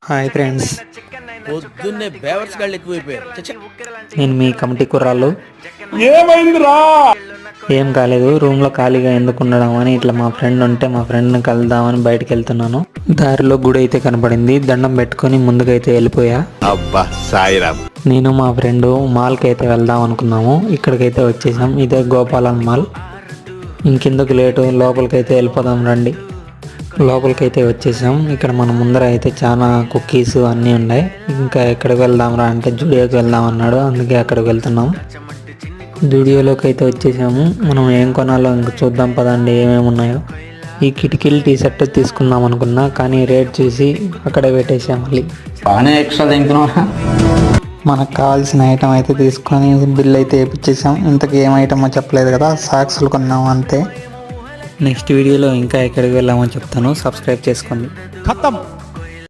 Hi friends, పొద్దున్నే బేవర్స్ గాళ్ళు ఎక్కువైపోయారు. చచ్చ. నేను మీ కమిటీ కుర్రాళ్ళు. ఏమైందిరా? ఏం కాలేదు, రూమ్లో ఖాళీగా ఎందుకు ఉండడం అని ఇట్లా మా ఫ్రెండ్ ఉంటే మా ఫ్రెండ్ని కలుద్దామని బయటకు వెళ్తున్నాను. దారిలో గుడి అయితే కనపడింది, దండం పెట్టుకొని ముందుకైతే వెళ్ళిపోయా. అబ్బా సాయిరామ్. నేను మా ఫ్రెండ్ మాల్కి అయితే వెళ్దాం అనుకున్నాము. ఇక్కడికైతే వచ్చేసాం, ఇదే గోపాలన్ మాల్. ఇంకెందుకు లేటు, లోపలికైతే వెళ్ళిపోదాం రండి. లోపలికైతే వచ్చేసాం. ఇక్కడ మన ముందర అయితే చాలా కుక్కీస్ అన్నీ ఉన్నాయి. ఇంకా ఎక్కడికి వెళ్దాం రా అంటే జూడియోకి వెళ్దాం అన్నాడు, అందుకే అక్కడికి వెళ్తున్నాం. జూడియోలోకి అయితే వచ్చేసాము. మనం ఏం కొనాలో ఇంక చూద్దాం పదండి, ఏమేమి ఉన్నాయో. ఈ కిటికీలు టీ షర్ట్ తీసుకుందాం అనుకున్నా, కానీ రేట్ చూసి అక్కడే పెట్టేసాం. మళ్ళీ బాగానే ఎక్స్ట్రా తింటున్నా. మనకు కావాల్సిన ఐటమ్ అయితే తీసుకొని బిల్ అయితే వేయించేసాం. ఇంతకు ఏం ఐటమో చెప్పలేదు కదా, సాక్స్లు కొన్నాము అంతే. నెక్స్ట్ వీడియోలో ఇంకా ఎక్కడికి వెళ్ళామో చెప్తాను, సబ్స్క్రైబ్ చేసుకోండి. ఖతం.